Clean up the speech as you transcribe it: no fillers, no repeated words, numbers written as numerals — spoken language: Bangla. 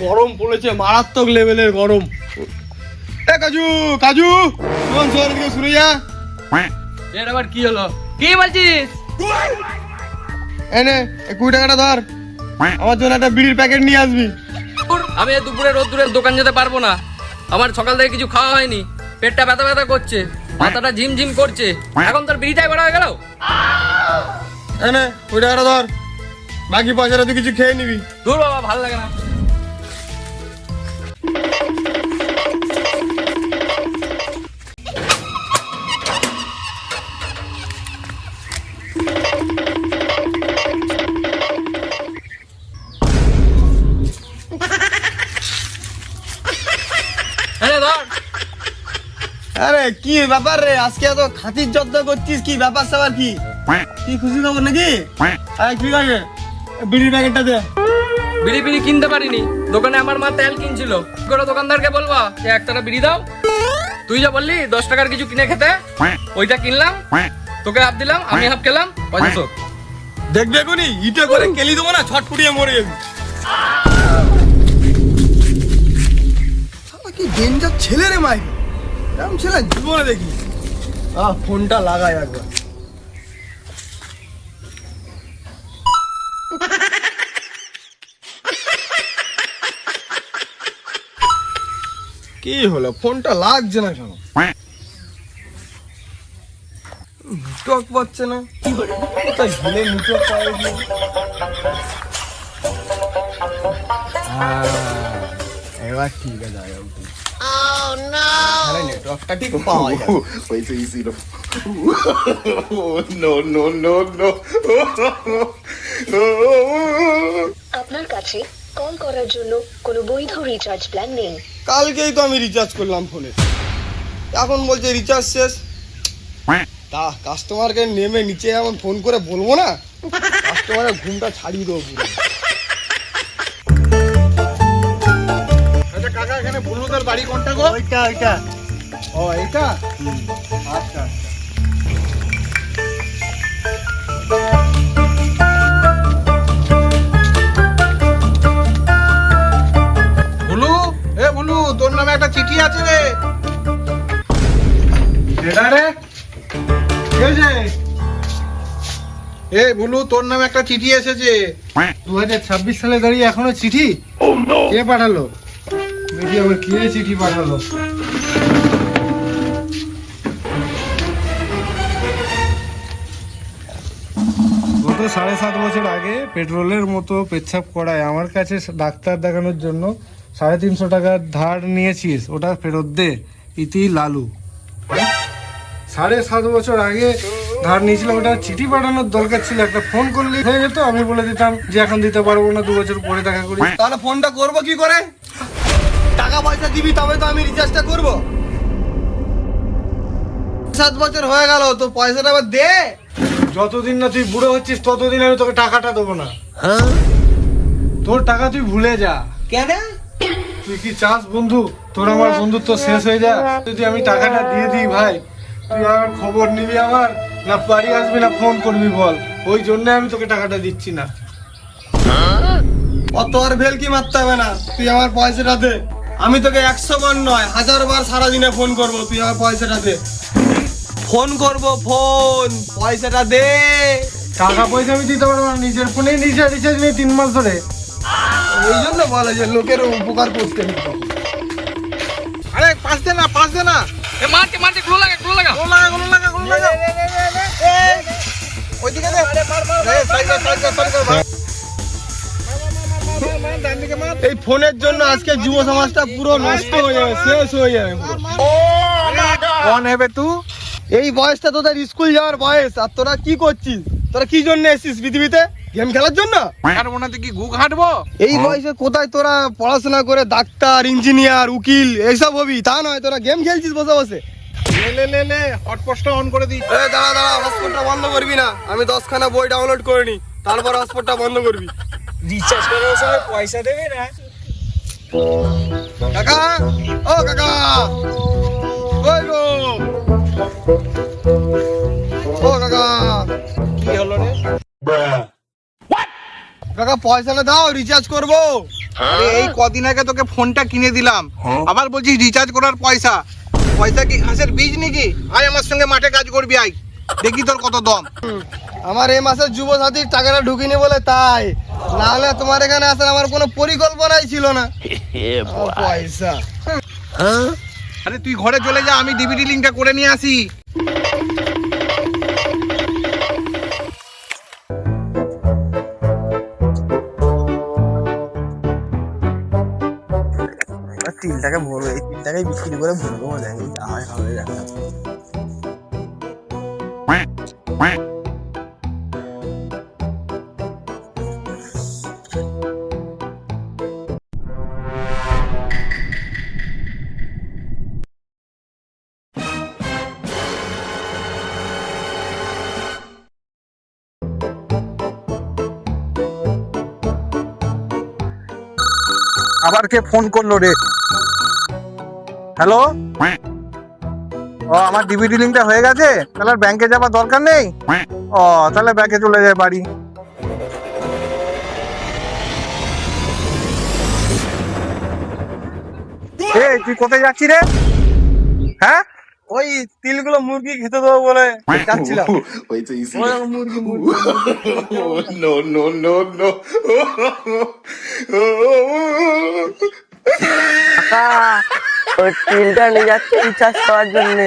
গরম পড়েছে, মারাত্মক লেভেলের গরম। এ কাজু কাজু শোন শোন, এদিকে শুনে যা। এর আবার কি হলো? কি বলছিস? এনে 20 টাকাটা ধর, আমার জন্য একটা বিড়ির প্যাকেট নিয়ে আসবি। আমি দুপুরে রোদ্দুরের দোকান যেতে পারবো না, আমার সকাল থেকে কিছু খাওয়া হয়নি, পেটটা ব্যথা ব্যথা করছে, মাথাটা ঝিমঝিম করছে, এখন তোর বিড়িটাই বড় হয়ে গেল। এনে 20 টাকাটা ধর, বাকি পয়সাটা তুই কিছু খেয়ে নিবি। দূর বাবা, ভালো লাগে না। আরে কি ব্যাপার রে, আজকে এত খাতির যত্ন করছিস, কি ব্যাপার স্যাপার কি? কি খুশি খবর নাকি? ঠিক আছে, বিড়ির প্যাকেটটা দে। বিড়ি বিড়ি কিনতে পারিনি, দোকানে আমার মা তেল কিনছিল। করে দোকানদারকে বলবা যে একটা বিড়ি দাও। তুই যা বললি 10 টাকার কিছু কিনে খেতে, ওইটা কিনলাম, তোকে হাফ দিলাম, আমি হাফ খেলাম, পয়সা শোধ। দেখবে এখনই ইটে করে কেলি দেবো না, ছটফটিয়ে মরে যাবি। কি ডেঞ্জার ছেলে রে মাই, এরকম ছেলে জীবনে দেখি। ফোনটা লাগাই একবার। কি হলো, ফোনটা লাগছে না কেন? নেটওয়ার্ক পাচ্ছে না, কোথায় গেলে নেটওয়ার্ক পাওয়া যায়? এবার ঠিক আছে, নেটওয়ার্কটা ঠিক পাওয়া যায়। Wait till you see the. No, no, no, no. আপনার কাছে কল করার জন্য কোনো বৈধ রিচার্জ প্ল্যান নেই। কালকেই তো আমি রিচার্জ করলাম ফোনে, এখন বলছে রিচার্জ শেষ। তা কাস্টমারকে নেমে নিচে এমন ফোন করে বলবো না, কাস্টমারের ঘুমটা ছাড়িয়ে দেবো পুরো। আচ্ছা কাকা, এখানে বুলুদের বাড়ি কোনটা গো? ওইটা ওইটা। ও এইটা, আচ্ছা। বুলু, এ বুলু, তোর নামে একটা চিঠি আছে রে। এটা রে, কে যে? এ বুলু, তোর নামে একটা চিঠি এসেছে। 2026 সালে দাঁড়িয়ে এখনো চিঠি? কে পাঠালো? দেখি আবার কে চিঠি পাঠালো। গত 7.5 বছর আগে পেট্রোলের মতো পেচ্ছাপ করায় আমার কাছে ডাক্তার দেখানোর জন্য 350 টাকা ধার নিয়েছিস, ওটা ফেরত দে। ইতি লালু। 7.5 বছর আগে ধার নিয়েছিলাম, ওটা চিঠি পাঠানোর দরকার ছিল, একটা ফোন করলে হয়ে যেত, আমি বলে দিতাম যে এখন দিতে পারবো না, 2 বছর পরে দেখা করি। তাহলে ফোনটা করবো কি করে? টাকা পয়সা দিবি তবে তো আমি রিচার্জটা করবো। 7 বছর হয়ে গেল, তো পয়সাটা আবার দে। যতদিন না তুই বুড়ো হচ্ছিস ততদিন আমি তোকে টাকাটা দেবো না। তোর টাকা তুই ভুলে যা। কেন? তুই কি চাস বন্ধু তোর আমার বন্ধুত্ব শেষ হয়ে যা? যদি আমি টাকাটা দিয়ে দিই ভাই, তুই আমার খবর নিবি আমার, না বাড়ি আসবি না ফোন করবি বল? ওই জন্য আমি তোকে টাকাটা দিচ্ছি না। অত আর ভেলকি মারতে হবে না, তুই আমার পয়সাটা দে। আমি তোকে 100 বার নয় 1000 বার সারাদিনে ফোন করবো, তুই আমার পয়সাটা দে। ফোন করবো, ফোন, পয়সাটা দে। টাকা পয়সা আমি দিতে পারবো না, নিজের ফোনেই রিচার্জ নেই 3 মাস ধরে। এই জন্য বলে যে লোকের উপকার করতে নেই। আরে পাঁচ দে না, পাঁচ দে না। এ মারতে মারতে গুলো লাগা, গুলো লাগা। গুলো লাগা, গুলো লাগা, গুলো লাগা। ওইদিকে দে। এই ফোনের জন্য আজকে যুব সমাজটা পুরো নষ্ট হয়ে যাবে, শেষ হয়ে যাবে পুরো। কোন হবে তুই? এই বয়সটা তোদের স্কুল যাওয়ার বয়স, আর তোরা কি করছিস? তোরা কি জন্য এসেছিস পৃথিবীতে? গেম খেলার জন্য? আর মনে কি গু ঘাটবো? এই বয়সে কোথায় তোরা পড়াশোনা করে ডাক্তার, ইঞ্জিনিয়ার, উকিল এইসব হবি? তা নয়, তোরা গেম খেলছিস বসে বসে। লে হটস্পটটা অন করে দিই। দাঁড়া দাঁড়া, হটস্পটটা বন্ধ করবি না, আমি 10খানা বই ডাউনলোড করে নি, তারপর হটস্পটটা বন্ধ করবি। রিচার্জ করার সময় পয়সা দেবে না? কাকা, ও কাকা, ওই গো, ও কাকা। কি হলো রে? কাকা পয়সাটা দাও, রিচার্জ করবো। আরে এই কদিন আগে তোকে ফোনটা কিনে দিলাম, আবার বলছিস রিচার্জ করার পয়সা। পয়সা কি ঘাসের বীজ নাকি? আয় আমার সঙ্গে মাঠে কাজ করবি, আয় দেখি তোর কত দম। আমার এই মাসের যুব সাথীর টাকাটা ঢুকিনি বলে তাই, না হলে তোমার এখানে আসার আমার কোনো পরিকল্পনাই ছিল না। পয়সা আরে তুই ঘরে চলে যা, আমি ডিভিডি লিংকটা করে নিয়ে আসি। তিনটাকে ভরবো, এই তিনটাকে বিক্রি করে ভরবো, দেখি আয় হবে দেখা। আবার কে ফোন করলো রে? হ্যালো, ও আমার ডিভিডি লিংকটা হয়ে গেছে, তাহলে আর ব্যাংকে যাবার দরকার নেই। ও তাহলে ব্যাংকে চলে যায় বাড়ি। এই তুই কোথায় যাচ্ছি রে? হ্যাঁ, ওই তিলগুলো মুরগি খেতে দেবো বলে যাচ্ছিলাম। Wait till you see ওই the. মুরগি No, no, no, no. ওই তিলটা নিয়ে যাচ্ছে রিচার্জ করার জন্য।